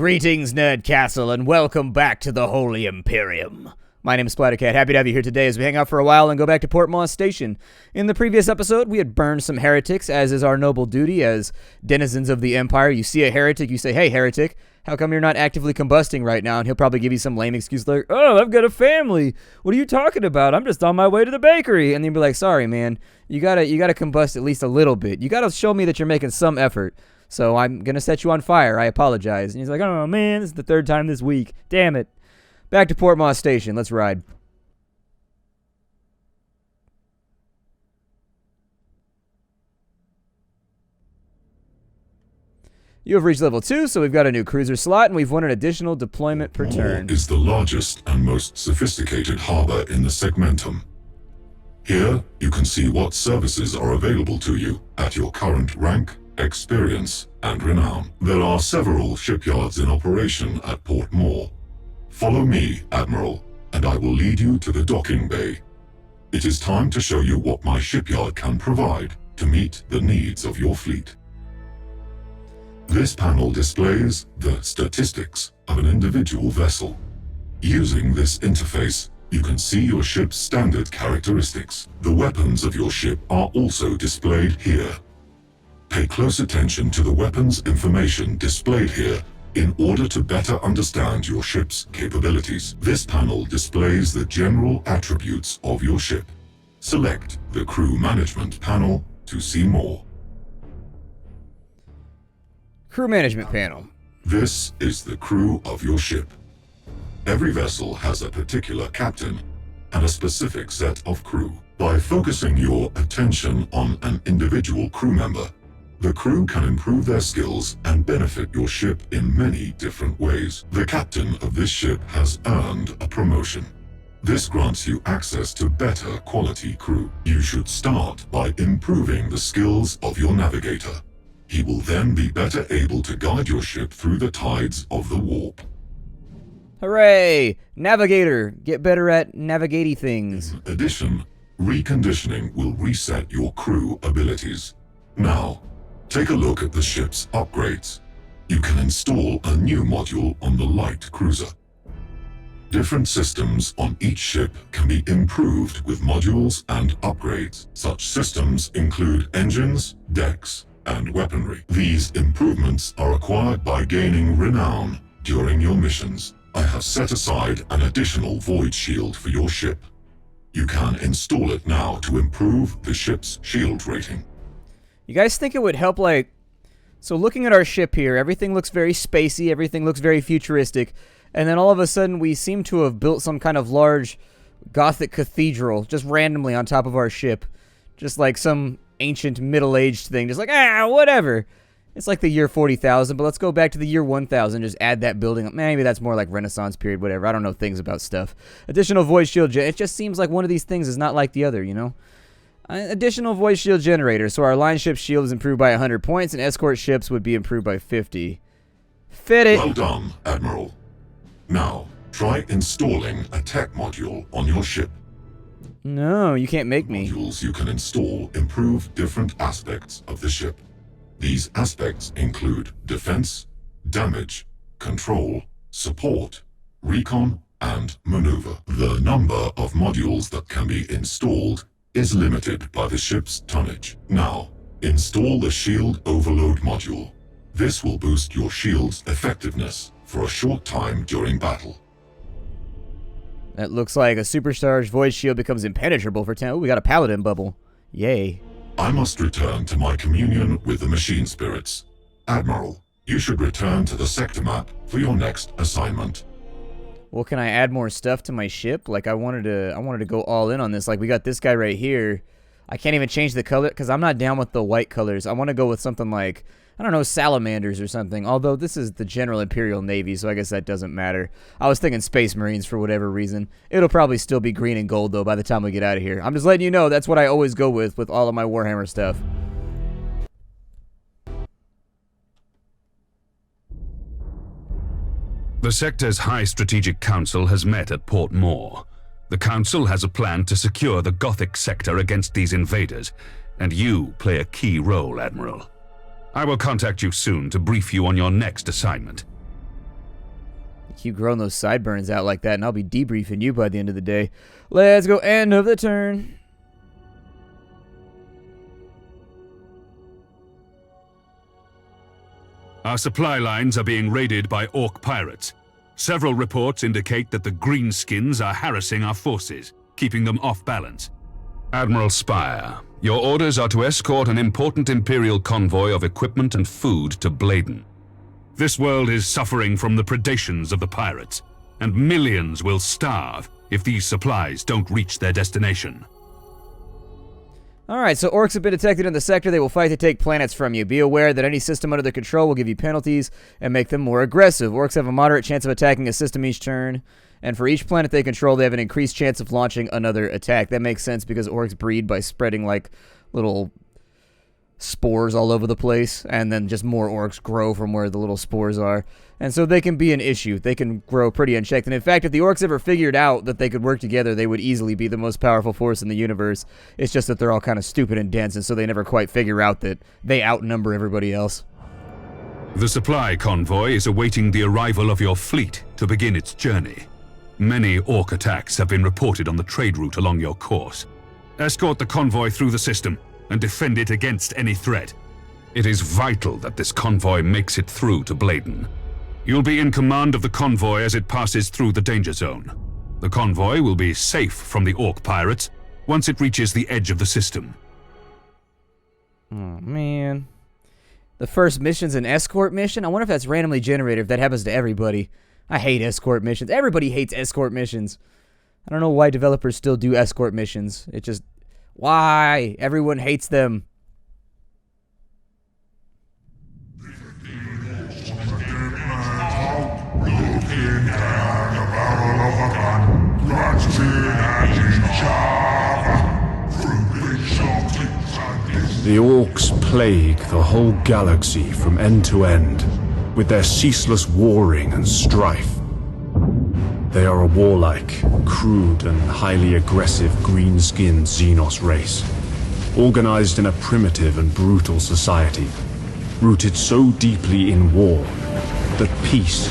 Greetings, Nerd Castle, and welcome back to the Holy Imperium. My name is Splattercat. Happy to have you here today as we hang out for a while and go back to Port Moss Station. In the previous episode, we had burned some heretics, as is our noble duty as denizens of the Empire. You see a heretic, you say, "Hey, heretic, how come you're not actively combusting right now?" And he'll probably give you some lame excuse like, "Oh, I've got a family. What are you talking about? I'm just on my way to the bakery." And you'll be like, "Sorry, man. You gotta combust at least a little bit. You gotta show me that you're making some effort. So I'm going to set you on fire. I apologize." And he's like, "Oh, man, this is the third time this week. Damn it." Back to Port Moss Station. Let's ride. You have reached level 2, so we've got a new cruiser slot, and we've won an additional deployment per turn. Is the largest and most sophisticated harbor in the segmentum. Here, you can see what services are available to you at your current rank, experience, and renown. There are several shipyards in operation at Port Moore. Follow me, Admiral, and I will lead you to the docking bay. It is time to show you what my shipyard can provide to meet the needs of your fleet. This panel displays the statistics of an individual vessel. Using this interface, you can see your ship's standard characteristics. The weapons of your ship are also displayed here. Pay close attention to the weapons information displayed here in order to better understand your ship's capabilities. This panel displays the general attributes of your ship. Select the Crew Management panel to see more. Crew Management panel. This is the crew of your ship. Every vessel has a particular captain and a specific set of crew. By focusing your attention on an individual crew member, the crew can improve their skills and benefit your ship in many different ways. The captain of this ship has earned a promotion. This grants you access to better quality crew. You should start by improving the skills of your navigator. He will then be better able to guide your ship through the tides of the warp. Hooray! Navigator! Get better at navigating things. In addition, reconditioning will reset your crew abilities. Now, take a look at the ship's upgrades. You can install a new module on the light cruiser. Different systems on each ship can be improved with modules and upgrades. Such systems include engines, decks, and weaponry. These improvements are acquired by gaining renown during your missions. I have set aside an additional void shield for your ship. You can install it now to improve the ship's shield rating. You guys think it would help, like... So looking at our ship here, everything looks very spacey, everything looks very futuristic, and then all of a sudden we seem to have built some kind of large Gothic cathedral just randomly on top of our ship. Just like some ancient middle-aged thing, just like, whatever. It's like the year 40,000, but let's go back to the year 1000, just add that building up. Maybe that's more like Renaissance period, whatever. I don't know things about stuff. Additional void shield, it just seems like one of these things is not like the other, you know? Additional void shield generator, so our line ship shield is improved by 100 points, and escort ships would be improved by 50. Fit it! Well done, Admiral. Now, try installing a tech module on your ship. No, you can't make me. Modules you can install improve different aspects of the ship. These aspects include defense, damage, control, support, recon, and maneuver. The number of modules that can be installed is limited by the ship's tonnage. Now, install the Shield Overload module. This will boost your shield's effectiveness for a short time during battle. That looks like a supercharged void shield becomes impenetrable for 10. Oh, we got a paladin bubble. Yay. I must return to my communion with the machine spirits. Admiral, you should return to the sector map for your next assignment. Well, can I add more stuff to my ship? Like, I wanted to go all in on this. Like, we got this guy right here. I can't even change the color because I'm not down with the white colors. I want to go with something like, I don't know, salamanders or something. Although this is the General Imperial Navy, so I guess that doesn't matter. I was thinking Space Marines for whatever reason. It'll probably still be green and gold, though, by the time we get out of here. I'm just letting you know that's what I always go with all of my Warhammer stuff. The sector's High Strategic Council has met at Port Moore. The Council has a plan to secure the Gothic sector against these invaders, and you play a key role, Admiral. I will contact you soon to brief you on your next assignment. Keep growing those sideburns out like that, and I'll be debriefing you by the end of the day. Let's go, end of the turn. Our supply lines are being raided by Orc pirates. Several reports indicate that the Greenskins are harassing our forces, keeping them off balance. Admiral Spire, your orders are to escort an important Imperial convoy of equipment and food to Bladen. This world is suffering from the predations of the pirates, and millions will starve if these supplies don't reach their destination. Alright, so orcs have been detected in the sector. They will fight to take planets from you. Be aware that any system under their control will give you penalties and make them more aggressive. Orcs have a moderate chance of attacking a system each turn, and for each planet they control, they have an increased chance of launching another attack. That makes sense because orcs breed by spreading like little spores all over the place, and then just more orcs grow from where the little spores are. And so they can be an issue. They can grow pretty unchecked. And in fact, if the orcs ever figured out that they could work together, they would easily be the most powerful force in the universe. It's just that they're all kind of stupid and dense, and so they never quite figure out that they outnumber everybody else. The supply convoy is awaiting the arrival of your fleet to begin its journey. Many Orc attacks have been reported on the trade route along your course. Escort the convoy through the system and defend it against any threat. It is vital that this convoy makes it through to Bladen. You'll be in command of the convoy as it passes through the danger zone. The convoy will be safe from the Orc pirates once it reaches the edge of the system. Oh, man. The first mission's an escort mission? I wonder if that's randomly generated, if that happens to everybody. I hate escort missions. Everybody hates escort missions. I don't know why developers still do escort missions. It just... Why? Everyone hates them. The Orcs plague the whole galaxy from end to end, with their ceaseless warring and strife. They are a warlike, crude and highly aggressive green-skinned Xenos race, organized in a primitive and brutal society, rooted so deeply in war that peace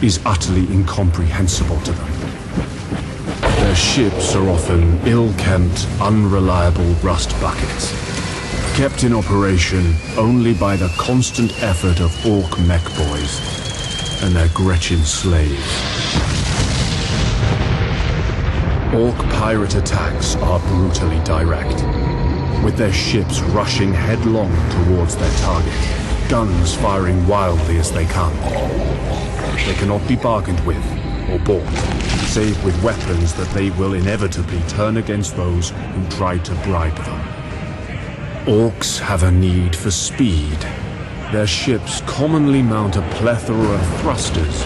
is utterly incomprehensible to them. Their ships are often ill-kempt, unreliable rust buckets, kept in operation only by the constant effort of Orc mech boys and their Gretchen slaves. Orc pirate attacks are brutally direct, with their ships rushing headlong towards their target, guns firing wildly as they come. They cannot be bargained with or bought, save with weapons that they will inevitably turn against those who try to bribe them. Orcs have a need for speed. Their ships commonly mount a plethora of thrusters,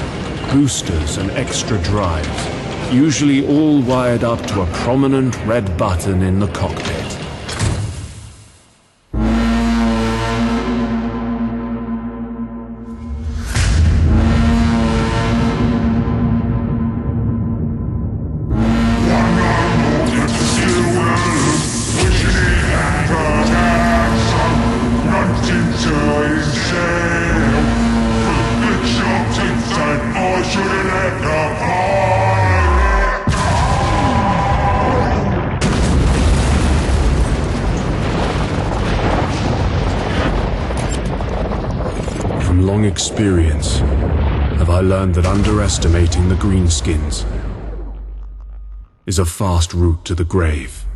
boosters, and extra drives, usually all wired up to a prominent red button in the cockpit. Experience have I learned that underestimating the greenskins is a fast route to the grave.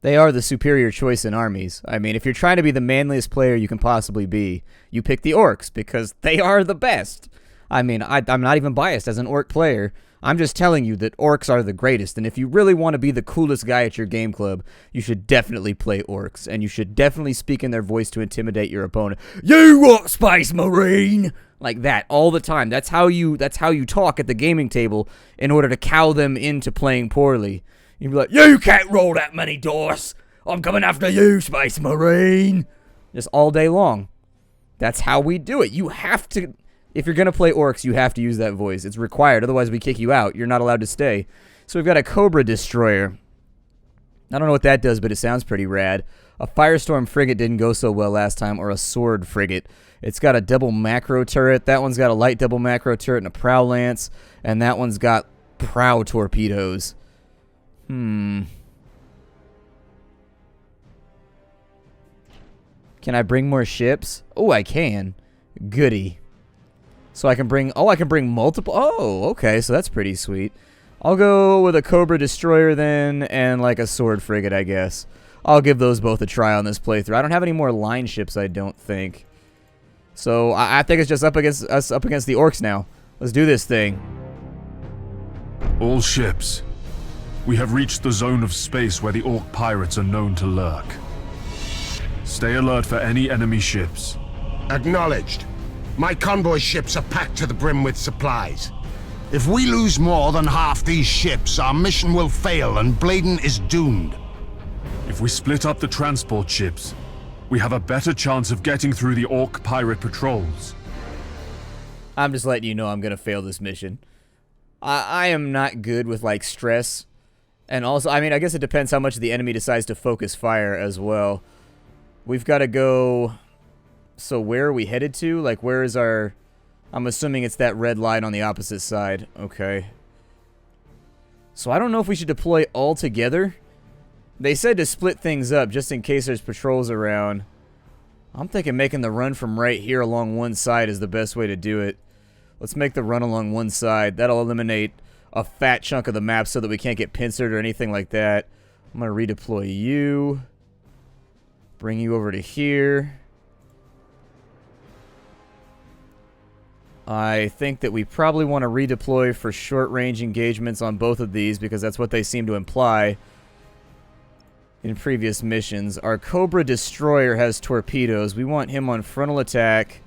They are the superior choice in armies. I mean, if you're trying to be the manliest player you can possibly be, you pick the orcs because they are the best. I mean, I'm not even biased as an orc player. I'm just telling you that orcs are the greatest, and if you really want to be the coolest guy at your game club, you should definitely play orcs, and you should definitely speak in their voice to intimidate your opponent. You what, Space Marine? Like that all the time. That's how you talk at the gaming table in order to cow them into playing poorly. You'd be like, you can't roll that many dice. I'm coming after you, Space Marine. Just all day long. That's how we do it. You have to... If you're going to play orcs, you have to use that voice. It's required. Otherwise, we kick you out. You're not allowed to stay. So we've got a Cobra Destroyer. I don't know what that does, but it sounds pretty rad. A Firestorm frigate didn't go so well last time, or a sword frigate. It's got a double macro turret. That one's got a light double macro turret and a prow lance. And that one's got prow torpedoes. Can I bring more ships? Oh, I can. Goody. So I can bring... Oh, I can bring multiple... Oh, okay. So that's pretty sweet. I'll go with a Cobra Destroyer then, and like a sword frigate, I guess. I'll give those both a try on this playthrough. I don't have any more line ships, I don't think. So I think it's just up against us, up against the orcs now. Let's do this thing. All ships. We have reached the zone of space where the orc pirates are known to lurk. Stay alert for any enemy ships. Acknowledged. My convoy ships are packed to the brim with supplies. If we lose more than half these ships, our mission will fail and Bladen is doomed. If we split up the transport ships, we have a better chance of getting through the orc pirate patrols. I'm just letting you know I'm going to fail this mission. I am not good with, like, stress. And also, I mean, I guess it depends how much the enemy decides to focus fire as well. We've got to go... So where are we headed to? Like, where is our... I'm assuming it's that red line on the opposite side. Okay. So I don't know if we should deploy all together. They said to split things up just in case there's patrols around. I'm thinking making the run from right here along one side is the best way to do it. Let's make the run along one side. That'll eliminate a fat chunk of the map so that we can't get pincered or anything like that. I'm going to redeploy you. Bring you over to here. I think that we probably want to redeploy for short-range engagements on both of these because that's what they seem to imply in previous missions. Our Cobra Destroyer has torpedoes. We want him on frontal attack.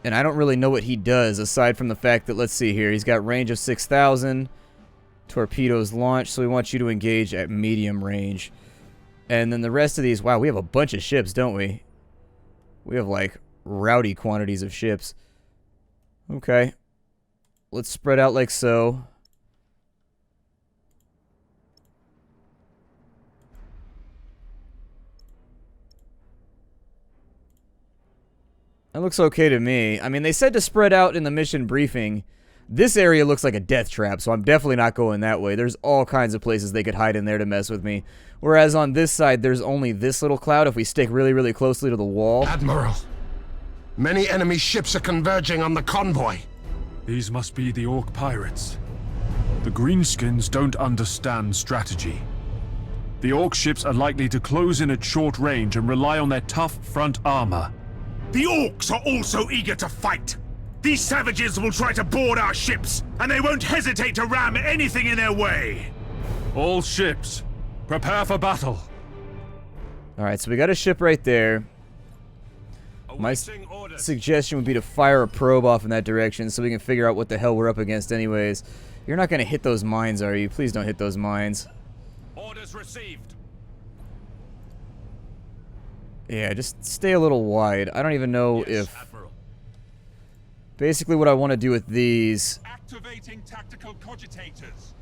And I don't really know what he does aside from the fact that, let's see here, he's got range of 6,000. Torpedoes launched, so we want you to engage at medium range. And then the rest of these, wow, we have a bunch of ships, don't we? We have, like, rowdy quantities of ships. Okay. Let's spread out like so. That looks okay to me. I mean, they said to spread out in the mission briefing. This area looks like a death trap, so I'm definitely not going that way. There's all kinds of places they could hide in there to mess with me. Whereas on this side, there's only this little cloud if we stick really, really closely to the wall. Admiral, many enemy ships are converging on the convoy. These must be the orc pirates. The greenskins don't understand strategy. The orc ships are likely to close in at short range and rely on their tough front armor. The orcs are also eager to fight. These savages will try to board our ships, and they won't hesitate to ram anything in their way. All ships, prepare for battle. Alright, so we got a ship right there. My suggestion would be to fire a probe off in that direction so we can figure out what the hell we're up against anyways. You're not going to hit those mines, are you? Please don't hit those mines. Orders received. Yeah, just stay a little wide. I don't even know if... Admiral. Basically what I want to do with these... Activating tactical cogitators.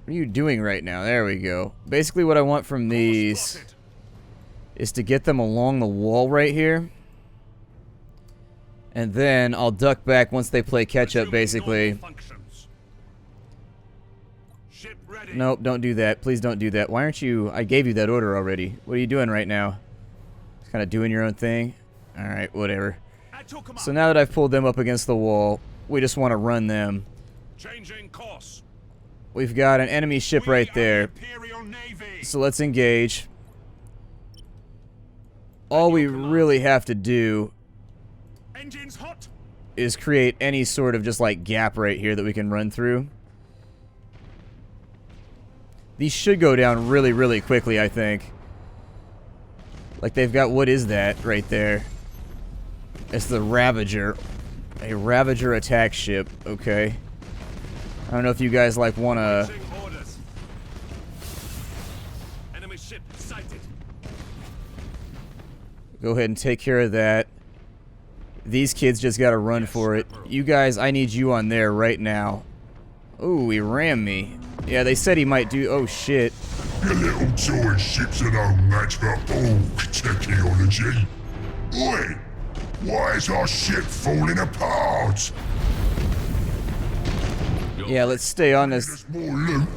What are you doing right now? There we go. Basically what I want from these is to get them along the wall right here. And then I'll duck back once they play catch-up, basically. Nope, don't do that. Please don't do that. Why aren't you... I gave you that order already. What are you doing right now? Just kind of doing your own thing? Alright, whatever. So now that I've pulled them up against the wall, we just want to run them. Changing course. We've got an enemy ship right there. So let's engage. All we really have to do is create any sort of just like gap right here that we can run through. These should go down really, really quickly, I think. Like they've got, what is that right there? It's the Ravager. A Ravager attack ship. Okay. I don't know if you guys like want to... Enemy ship sighted. Go ahead and take care of that. These kids just got to run for it. You guys, I need you on there right now. Ooh, he rammed me. Yeah, they said he might do... Oh, shit. Your little toy ship's are no match for all technology. Oi! Why is our ship falling apart? Yeah, let's stay on this. There's more loot.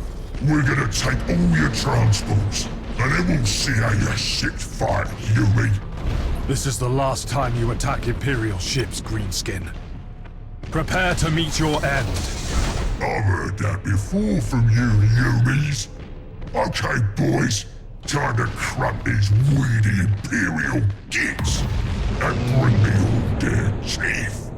We're gonna take all your transports, and then we'll see how your ships fight, Yumi. This is the last time you attack Imperial ships, Greenskin. Prepare to meet your end. I've heard that before from you, Yumis. Okay, boys. Time to crump these weedy Imperial gits and bring me all their teeth.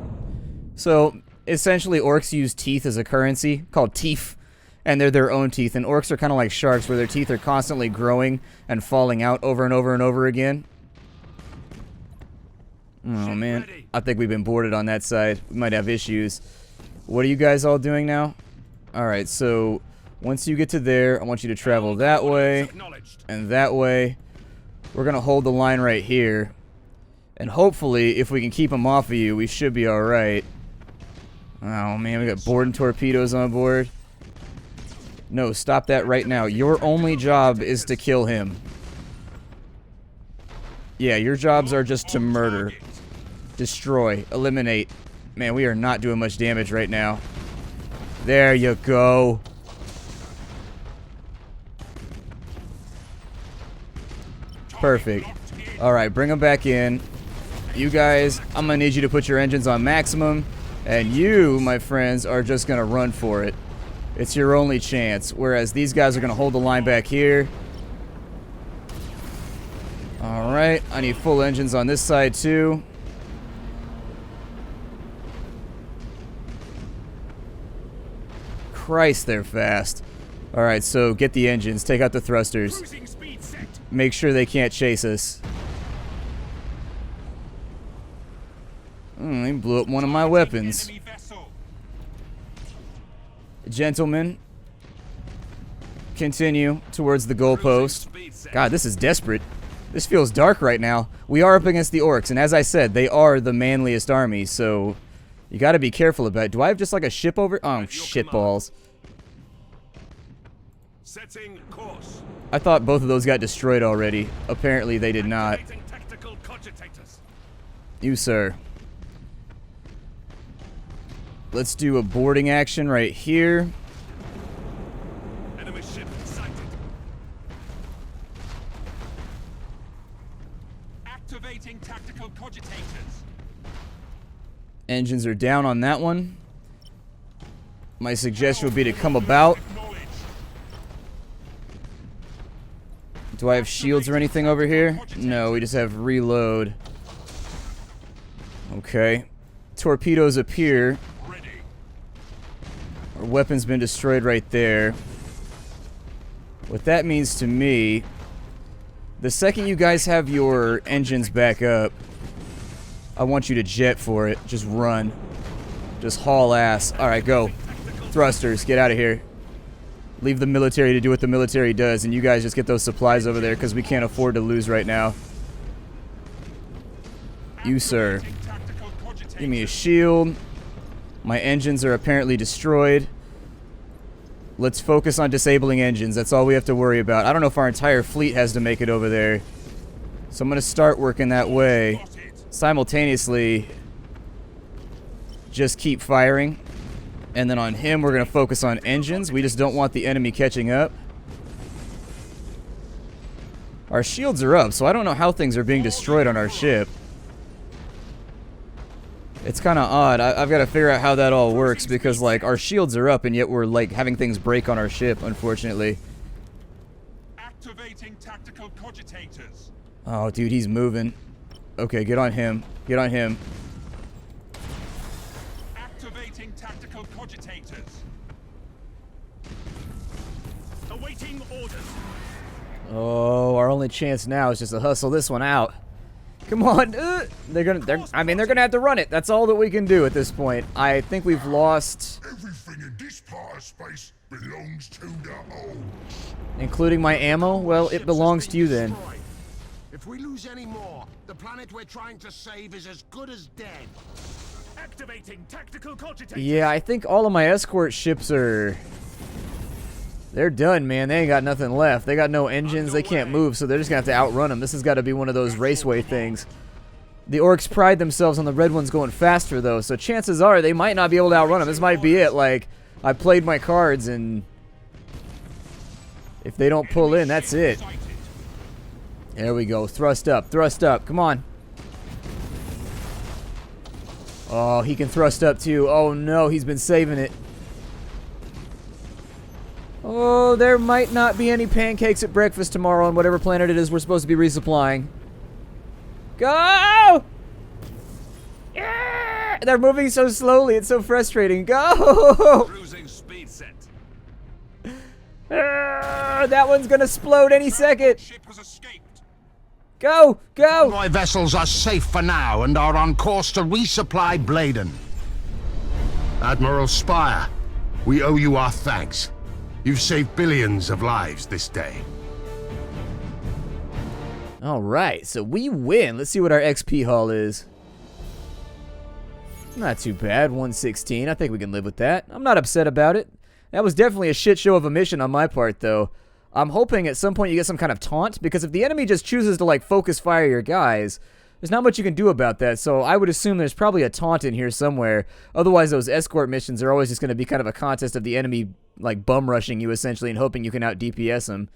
So, essentially, orcs use teeth as a currency, called teeth, and they're their own teeth. And orcs are kind of like sharks, where their teeth are constantly growing and falling out over and over and over again. Oh, man. I think we've been boarded on that side. We might have issues. What are you guys all doing now? Alright, so once you get to there, I want you to travel that way and that way. We're going to hold the line right here. And hopefully, if we can keep them off of you, we should be alright. Oh, man, we got boarding torpedoes on board. No, stop that right now. Your only job is to kill him. Yeah, your jobs are just to murder. Destroy. Eliminate. Man, we are not doing much damage right now. There you go. Perfect. Alright, bring them back in. You guys, I'm going to need you to put your engines on maximum. And you, my friends, are just going to run for it. It's your only chance. Whereas these guys are going to hold the line back here. Alright, I need full engines on this side too. Christ, they're fast. Alright, so get the engines, take out the thrusters. Make sure they can't chase us. He blew up one of my weapons. Gentlemen, continue towards the goalpost. God, this is desperate. This feels dark right now. We are up against the orcs, and as I said, they are the manliest army, so you gotta be careful about it. Do I have just like a ship over? Oh, shitballs. Setting course. I thought both of those got destroyed already. Apparently they did not. You, sir. Let's do a boarding action right here. Enemy ship sighted. Activating tactical cogitators. Engines are down on that one. My suggestion would be to come about. Do I have shields or anything over here? No, we just have reload. Okay. Torpedoes appear. Our weapon's been destroyed right there. What that means to me, the second you guys have your engines back up, I want you to jet for it. Just run. Just haul ass. Alright, go. Thrusters, get out of here. Leave the military to do what the military does, and you guys just get those supplies over there, because we can't afford to lose right now. You, sir. Give me a shield. My engines are apparently destroyed. Let's focus on disabling engines. That's all we have to worry about. I don't know if our entire fleet has to make it over there. So I'm going to start working that way. Simultaneously, just keep firing. And then on him, we're going to focus on engines. We just don't want the enemy catching up. Our shields are up, so I don't know how things are being destroyed on our ship. It's kind of odd. I've got to figure out how that all works, because, like, our shields are up, and yet we're, like, having things break on our ship, unfortunately. Activating tactical cogitators. Oh, dude, he's moving. Okay, get on him. Get on him. Activating tactical cogitators. Awaiting orders. Oh, our only chance now is just to hustle this one out. Come on. They're gonna have to run it. That's all that we can do at this point. I think we've lost... Everything in this part of space belongs to the Orcs. Including my ammo? Well, it belongs to you then. If we lose any more, the planet we're trying to save is as good as dead. Activating tactical cogitators. Yeah, I think all of my escort ships are They're done, man. They ain't got nothing left. They got no engines. They can't move, so they're just going to have to outrun them. This has got to be one of those raceway things. The orcs pride themselves on the red ones going faster, though, so chances are they might not be able to outrun them. This might be it. Like, I played my cards, and if they don't pull in, that's it. There we go. Thrust up. Thrust up. Come on. Oh, he can thrust up, too. Oh, no. He's been saving it. Oh, there might not be any pancakes at breakfast tomorrow on whatever planet it is we're supposed to be resupplying. Go! Yeah! They're moving so slowly. It's so frustrating. Go! Cruising speed set. That one's gonna explode any second. Ship has escaped. Go! Go! Convoy vessels are safe for now and are on course to resupply Bladen. Admiral Spire, we owe you our thanks. You've saved billions of lives this day. Alright, so we win. Let's see what our XP haul is. Not too bad, 116. I think we can live with that. I'm not upset about it. That was definitely a shit show of a mission on my part, though. I'm hoping at some point you get some kind of taunt, because if the enemy just chooses to, like, focus fire your guys, there's not much you can do about that, so I would assume there's probably a taunt in here somewhere. Otherwise, those escort missions are always just going to be kind of a contest of the enemy, like, bum rushing you, essentially, and hoping you can out-DPS them.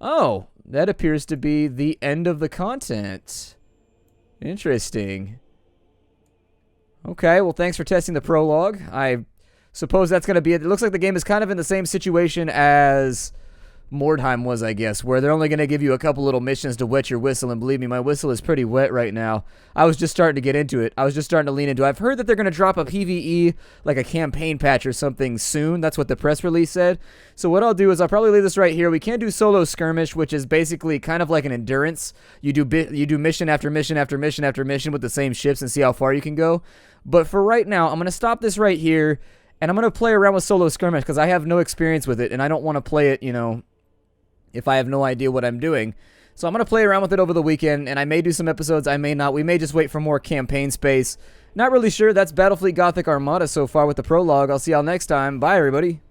Oh, that appears to be the end of the content. Interesting. Okay, well, thanks for testing the prologue. I suppose that's going to be it. It looks like the game is kind of in the same situation as Mordheim was, I guess, where they're only going to give you a couple little missions to wet your whistle, and believe me, my whistle is pretty wet right now. I was just starting to get into it. I was just starting to lean into it. I've heard that they're going to drop a PvE, like a campaign patch or something soon. That's what the press release said. So what I'll do is I'll probably leave this right here. We can do solo skirmish, which is basically kind of like an endurance. You do mission after mission after mission after mission with the same ships and see how far you can go. But for right now, I'm going to stop this right here, and I'm going to play around with solo skirmish because I have no experience with it, and I don't want to play it, you know, if I have no idea what I'm doing. So I'm going to play around with it over the weekend, and I may do some episodes, I may not. We may just wait for more campaign space. Not really sure. That's Battlefleet Gothic Armada so far with the prologue. I'll see y'all next time. Bye, everybody.